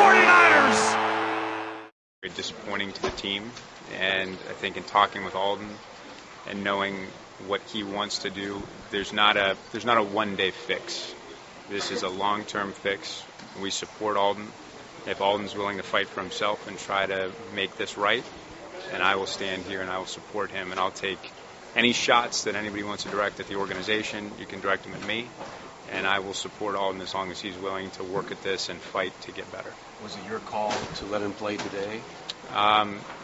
49ers! Very disappointing to the team, and I think in talking with Aldon and knowing what he wants to do, there's not a one-day fix. This is a long-term fix. We support Aldon. If Aldon's willing to fight for himself and try to make this right, and I will stand here and I will support him, and I'll take any shots that anybody wants to direct at the organization. You can direct them at me, and I will support Aldon as long as he's willing to work at this and fight to get better. Was it your call to let him play today?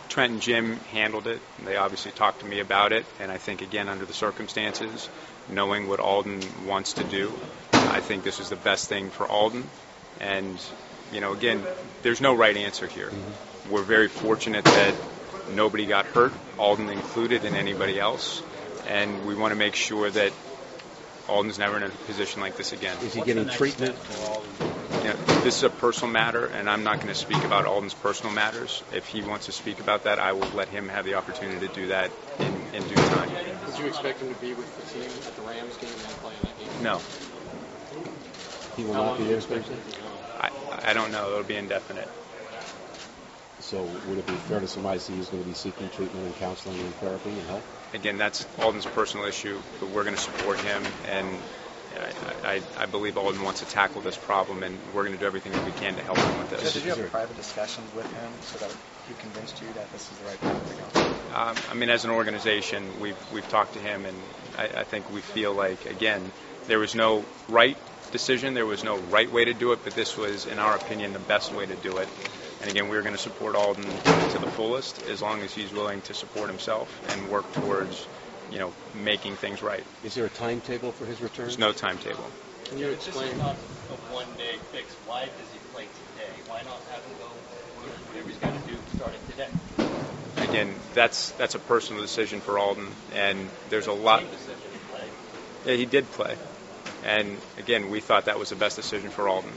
Trent and Jim handled it. They obviously talked to me about it, and I think, again, under the circumstances, knowing what Aldon wants to do, I think this is the best thing for Aldon. And, you know, again, there's no right answer here. Mm-hmm. We're very fortunate that nobody got hurt, Aldon included, and anybody else. And we want to make sure that Aldon's never in a position like this again. Is he getting treatment? You know, this is a personal matter, and I'm not going to speak about Aldon's personal matters. If he wants to speak about that, I will let him have the opportunity to do that in due time. Would you expect him to be with the team at the Rams game and play in that game? No. He will not be there Thursday? I don't know. It'll be indefinite. So would it be fair to surmise he's going to be seeking treatment and counseling and therapy and help? Again, that's Aldon's personal issue, but we're going to support him, and I believe Aldon wants to tackle this problem, and we're going to do everything that we can to help him with this. Did you have private discussions with him so that he convinced you that this is the right path to go? I mean, as an organization, we've talked to him, and I think we feel like, again, there was no right decision, there was no right way to do it, but this was, in our opinion, the best way to do it. And again, we're going to support Aldon to the fullest as long as he's willing to support himself and work towards, you know, making things right. Is there a timetable for his return? There's no timetable. Can you explain? This is not a one-day fix. Why does he play today? Why not have him go whatever he's got to do starting today? Again, that's a personal decision for Aldon, and there's a lot. Yeah, he did play, and again, we thought that was the best decision for Aldon.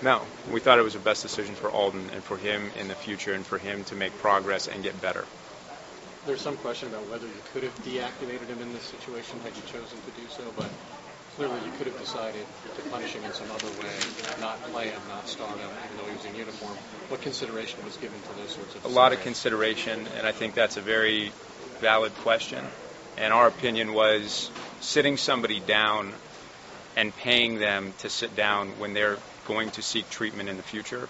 No, we thought it was the best decision for Aldon and for him in the future and for him to make progress and get better. There's some question about whether you could have deactivated him in this situation had you chosen to do so, but clearly you could have decided to punish him in some other way, not play him, not start him, even though he was in uniform. What consideration was given to those sorts of decisions? A lot of consideration, and I think that's a very valid question. And our opinion was sitting somebody down and paying them to sit down when they're going to seek treatment in the future,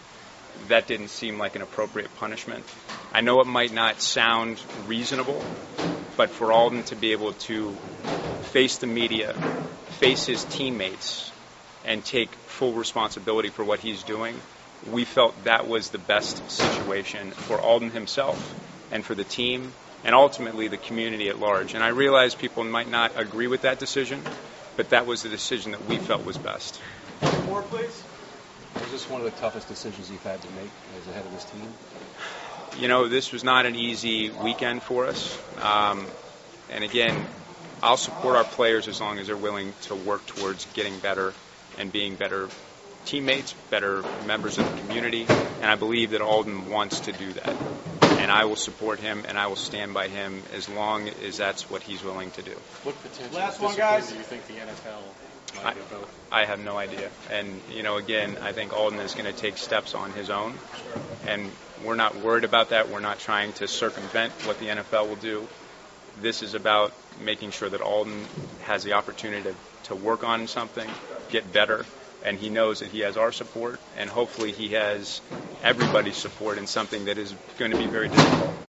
that didn't seem like an appropriate punishment. I know it might not sound reasonable, but for Aldon to be able to face the media, face his teammates, and take full responsibility for what he's doing, we felt that was the best situation for Aldon himself and for the team and ultimately the community at large. And I realize people might not agree with that decision, but that was the decision that we felt was best. More, please. Was this one of the toughest decisions you've had to make as the head of this team? You know, this was not an easy weekend for us. And again, I'll support our players as long as they're willing to work towards getting better and being better teammates, better members of the community. And I believe that Aldon wants to do that. And I will support him and I will stand by him as long as that's what he's willing to do. What potential discipline do you think the NFL might invoke? I have no idea. And, you know, again, I think Aldon is going to take steps on his own. And we're not worried about that. We're not trying to circumvent what the NFL will do. This is about making sure that Aldon has the opportunity to work on something, get better, and he knows that he has our support, and hopefully he has everybody's support in something that is going to be very difficult.